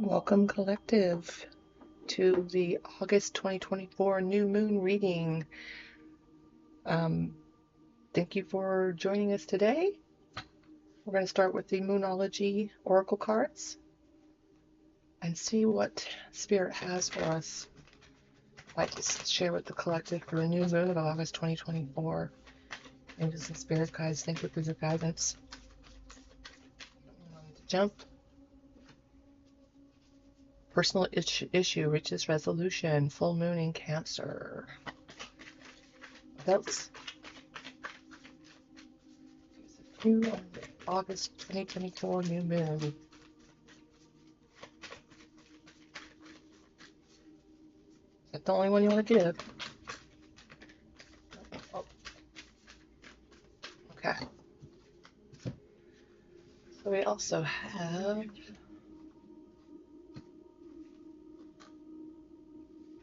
Welcome, Collective, to the August 2024 New Moon reading. Thank you for joining us today. We're going to start with the Moonology Oracle cards and see what Spirit has for us. I'd like to share with the collective for the new moon of August 2024. Angels and Spirit guides, thank you for your guidance. Jump. Personal issue reaches resolution. Full moon in Cancer. That's August 2024 new moon. Is that the only one you want to give? Oh. Okay. So we also have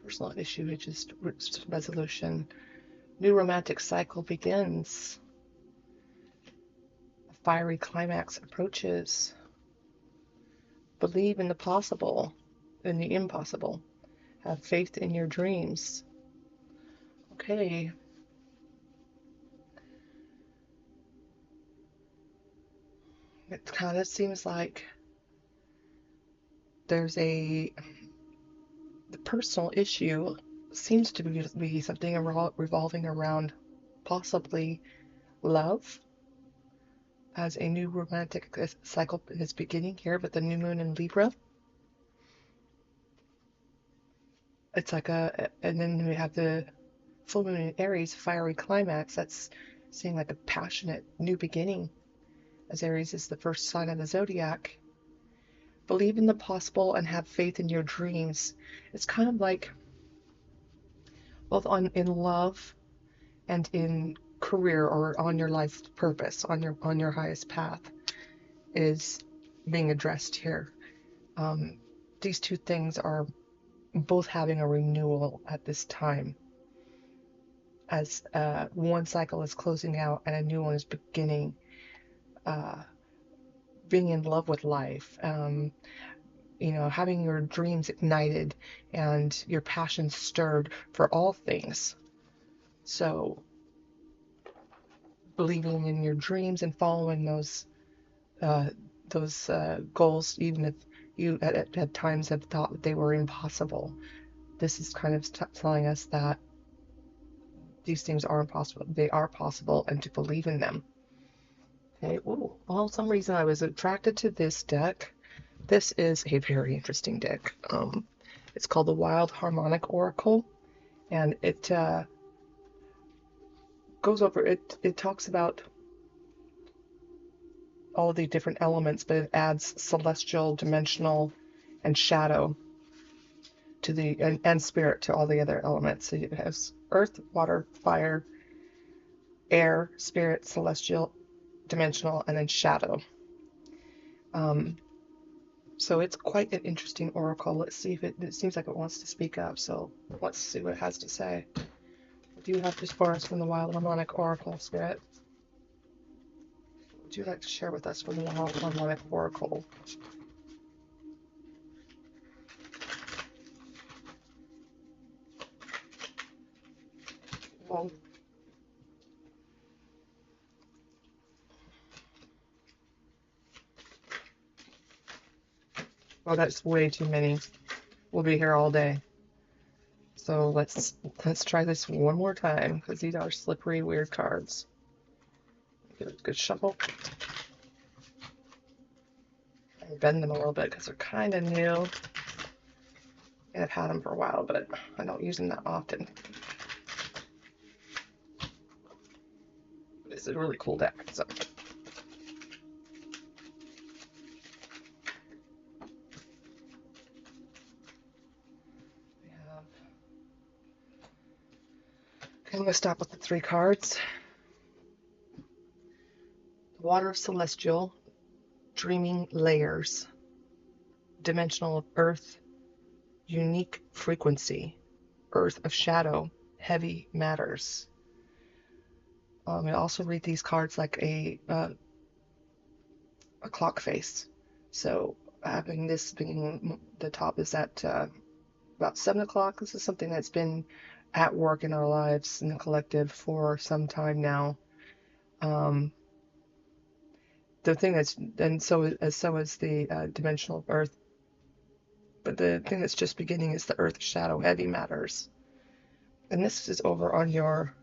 personal issue reaches resolution. New romantic cycle begins. A fiery climax approaches. Believe in the possible, in the impossible. Have faith in your dreams. Okay. It kind of seems like there's the personal issue seems to be something revolving around possibly love, as a new romantic cycle is beginning here with the new moon in Libra. It's like and then we have the full moon in Aries, fiery climax. That's seeing like a passionate new beginning, as Aries is the first sign of the zodiac. Believe in the possible and have faith in your dreams. It's kind of like both in love and in career, or on your life purpose, on your highest path, is being addressed here. These two things are both having a renewal at this time, as one cycle is closing out and a new one is beginning. Being in love with life, having your dreams ignited and your passions stirred for all things. So believing in your dreams and following those goals, even if you at times have thought that they were impossible. This is kind of telling us that these things are impossible. They are possible, and to believe in them. Okay. Ooh, well, some reason I was attracted to this deck. This is a very interesting deck. It's called the Wild Harmonic Oracle, and it goes over, it talks about all the different elements, but it adds celestial, dimensional, and shadow to and spirit to all the other elements. So it has earth, water, fire, air, spirit, celestial, dimensional, and then shadow. So it's quite an interesting oracle. Let's see if it seems like it wants to speak up. So let's see what it has to say. What do you have for us from the Wild Harmonic Oracle, Spirit? What would you like to share with us from the Wild Harmonic Oracle? Oh, that's way too many. We'll be here all day. So let's try this one more time, because these are slippery, weird cards. Give it a good shuffle. And bend them a little bit because they're kind of new. And I've had them for a while, but I don't use them that often. It's a really cool deck. So. I'm going to stop with the 3 cards. The Water of Celestial, Dreaming Layers, Dimensional of Earth, Unique Frequency, Earth of Shadow, Heavy Matters. I also read these cards like a clock face. So having this being the top is at about 7 o'clock. This is something that's been at work in our lives in the collective for some time now. Um, the thing that's, and so is the dimensional earth, but the thing that's just beginning is the earth shadow heavy matters. And this is over on your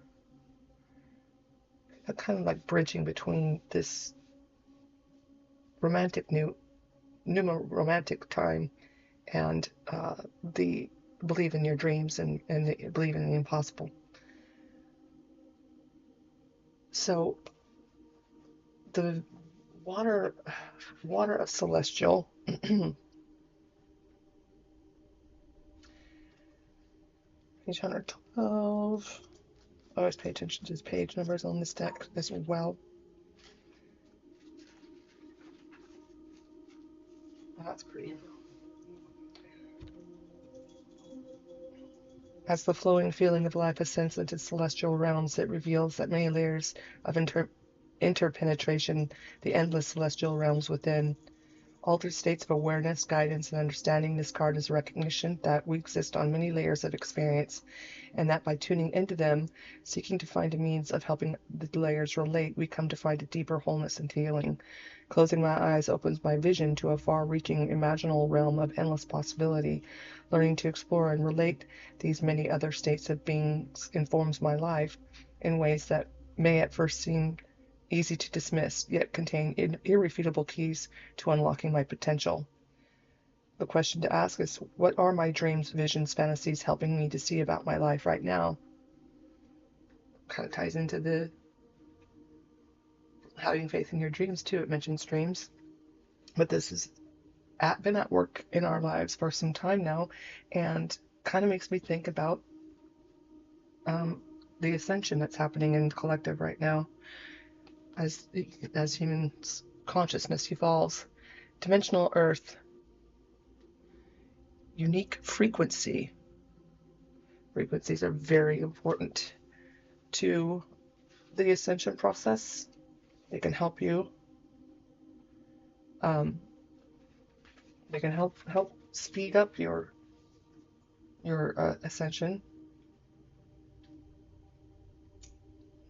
kind of like bridging between this romantic new romantic time and the believe in your dreams and the, believe in the impossible. So the water water of celestial page 112. Always pay attention to the page numbers on this deck as well. That's pretty. As the flowing feeling of life ascends into celestial realms, it reveals that many layers of interpenetration, the endless celestial realms within. Altered states of awareness, guidance, and understanding. This card is a recognition that we exist on many layers of experience, and that by tuning into them, seeking to find a means of helping the layers relate, we come to find a deeper wholeness and healing. Closing my eyes opens my vision to a far-reaching imaginal realm of endless possibility. Learning to explore and relate these many other states of beings informs my life in ways that may at first seem easy to dismiss, yet contain irrefutable keys to unlocking my potential. The question to ask is, what are my dreams, visions, fantasies helping me to see about my life right now? Kind of ties into the having faith in your dreams too. It mentions dreams, but this has been at work in our lives for some time now, and kind of makes me think about the ascension that's happening in the collective right now as human consciousness evolves. Dimensional Earth, unique frequency. Frequencies are very important to the ascension process. They can help you. They can help speed up your ascension.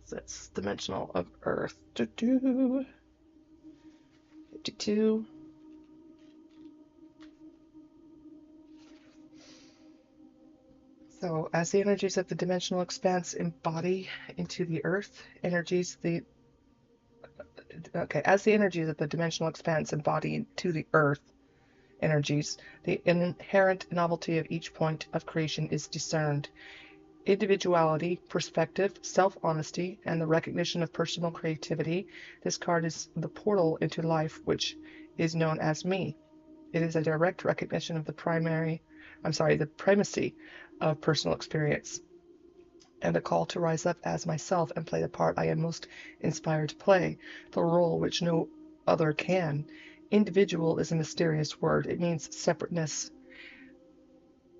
So that's dimensional of Earth. 52. So as the energies of the dimensional expanse embody into the Earth, as the energies of the dimensional expanse embody into the Earth energies, the inherent novelty of each point of creation is discerned. Individuality, perspective, self-honesty, and the recognition of personal creativity. This card is the portal into life, which is known as me. It is a direct recognition of the primacy of personal experience, and a call to rise up as myself and play the part I am most inspired to play, the role which no other can. Individual is a mysterious word. It means separateness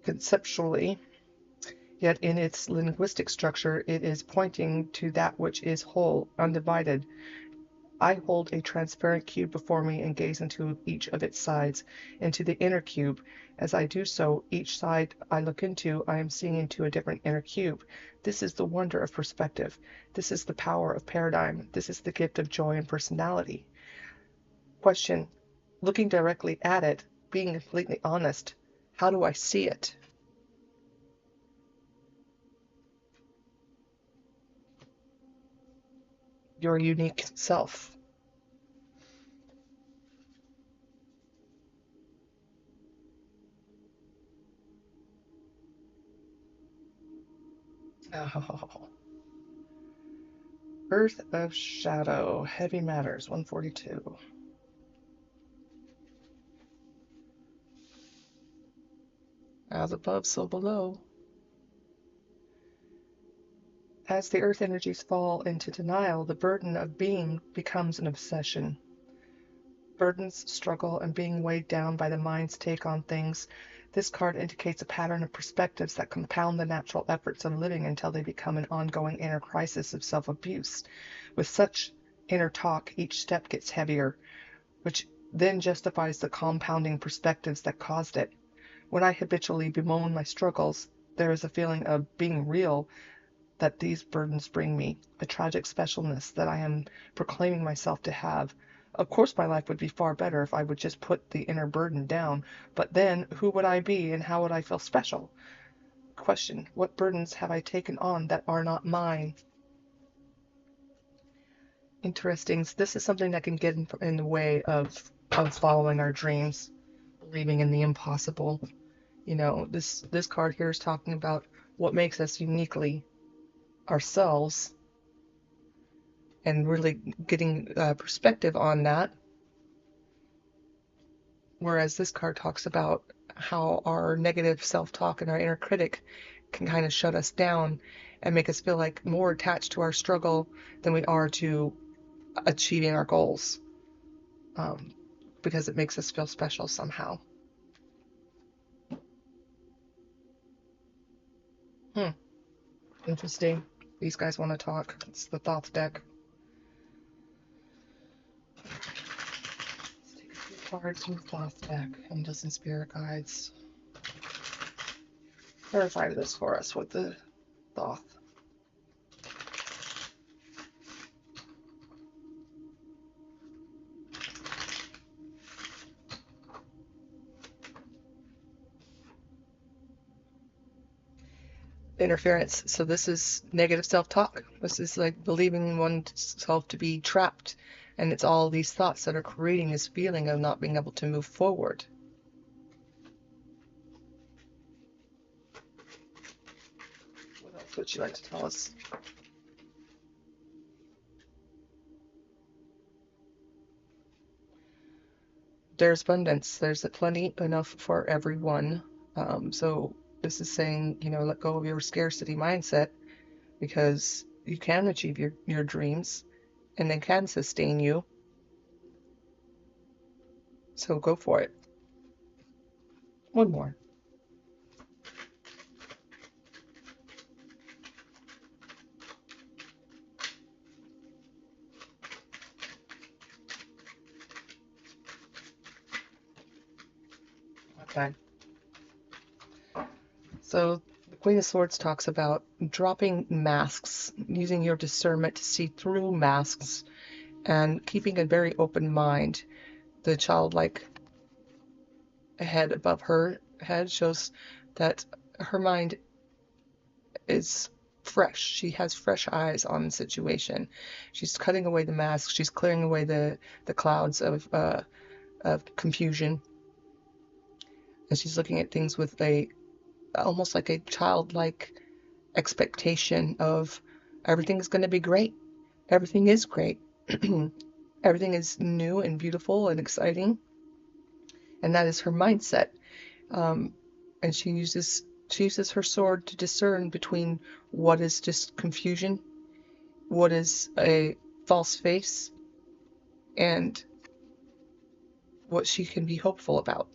conceptually, yet in its linguistic structure it is pointing to that which is whole, undivided. I hold a transparent cube before me and gaze into each of its sides, into the inner cube. As I do so, each side I look into, I am seeing into a different inner cube. This is the wonder of perspective. This is the power of paradigm. This is the gift of joy and personality. Question: looking directly at it, being completely honest, how do I see it? Your unique self. Oh. Earth of Shadow, Heavy Matters, 142. As above, so below. As the earth energies fall into denial, the burden of being becomes an obsession. Burdens, struggle, and being weighed down by the mind's take on things. This card indicates a pattern of perspectives that compound the natural efforts of living until they become an ongoing inner crisis of self-abuse. With such inner talk, each step gets heavier, which then justifies the compounding perspectives that caused it. When I habitually bemoan my struggles, there is a feeling of being real that these burdens bring me, a tragic specialness that I am proclaiming myself to have. Of course, my life would be far better if I would just put the inner burden down, but then who would I be and how would I feel special? Question: what burdens have I taken on that are not mine? Interesting. So this is something that can get in the way of following our dreams, believing in the impossible. You know, this card here is talking about what makes us uniquely ourselves and really getting perspective on that. Whereas this card talks about how our negative self-talk and our inner critic can kind of shut us down and make us feel like more attached to our struggle than we are to achieving our goals, because it makes us feel special somehow. Interesting. These guys want to talk. It's the Thoughts deck. Let's take a few cards from the Thoughts deck. Angels and Spirit Guides. Clarify this for us with the Thoth. Interference. So this is negative self-talk. This is like believing oneself to be trapped, and it's all these thoughts that are creating this feeling of not being able to move forward. What else would you like to tell us? There's abundance. There's plenty enough for everyone. So this is saying, you know, let go of your scarcity mindset, because you can achieve your dreams and they can sustain you. So go for it. One more. Okay. So the Queen of Swords talks about dropping masks, using your discernment to see through masks, and keeping a very open mind. The childlike head above her head shows that her mind is fresh. She has fresh eyes on the situation. She's cutting away the masks. She's clearing away the clouds of confusion, and she's looking at things with a almost like a childlike expectation of everything is going to be great. Everything is great. Everything is new and beautiful and exciting, and that is her mindset. And she uses her sword to discern between what is just confusion, what is a false face, and what she can be hopeful about.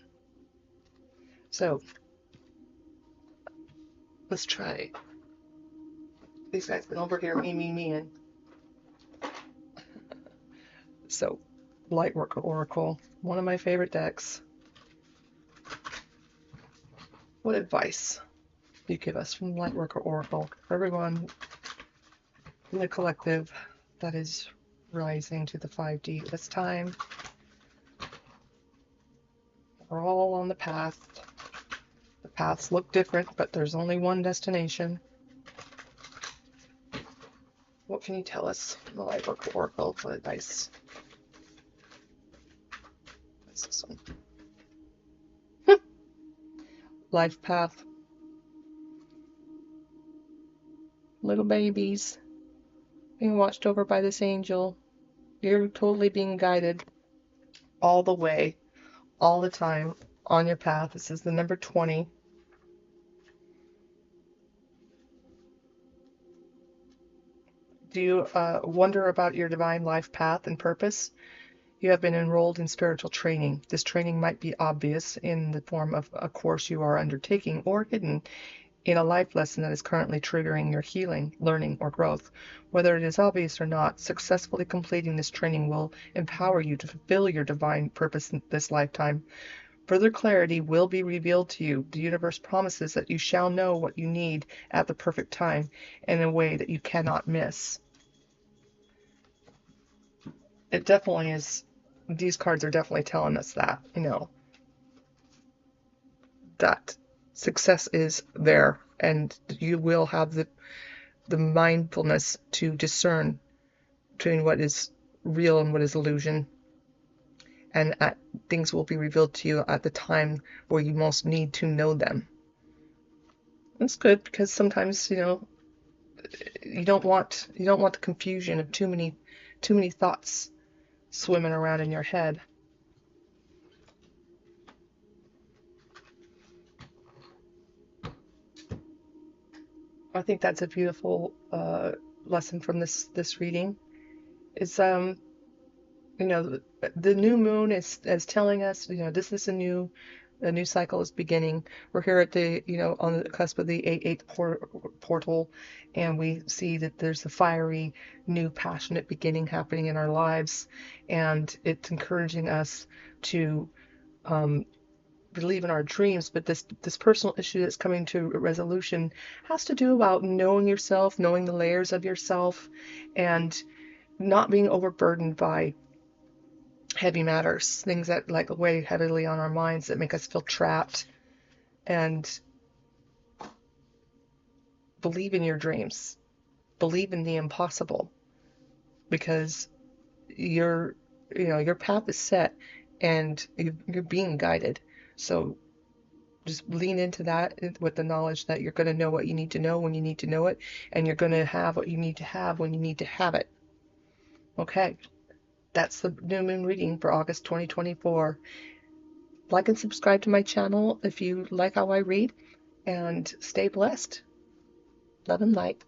So let's try. These guys been over here me. So, Lightworker Oracle, one of my favorite decks. What advice do you give us from Lightworker Oracle for everyone in the collective that is rising to the 5D this time? We're all on the path. The paths look different, but there's only one destination. What can you tell us from the Lightworker Oracle for advice? What's this one? Life path. Little babies being watched over by this angel. You're totally being guided all the way, all the time on your path. This is the number 20. Do you wonder about your divine life path and purpose? You have been enrolled in spiritual training. This training might be obvious in the form of a course you are undertaking, or hidden in a life lesson that is currently triggering your healing, learning, or growth. Whether it is obvious or not, successfully completing this training will empower you to fulfill your divine purpose in this lifetime. Further clarity will be revealed to you. The universe promises that you shall know what you need at the perfect time in a way that you cannot miss. It definitely is. These cards are definitely telling us that, that success is there, and you will have the mindfulness to discern between what is real and what is illusion, and things will be revealed to you at the time where you most need to know them. It's good because sometimes you don't want the confusion of too many thoughts swimming around in your head. I think that's a beautiful lesson from this reading. Is the new moon is telling us, this is a new cycle is beginning. We're here at the, on the cusp of the eighth portal, and we see that there's a fiery, new, passionate beginning happening in our lives, and it's encouraging us to believe in our dreams. But this personal issue that's coming to a resolution has to do about knowing yourself, knowing the layers of yourself, and not being overburdened by heavy matters, things that like weigh heavily on our minds that make us feel trapped. And believe in your dreams, believe in the impossible, because your path is set and you're being guided. So just lean into that with the knowledge that you're going to know what you need to know when you need to know it, and you're going to have what you need to have when you need to have it. Okay, that's the new moon reading for August 2024. Like and subscribe to my channel if you like how I read, and stay blessed. Love and light.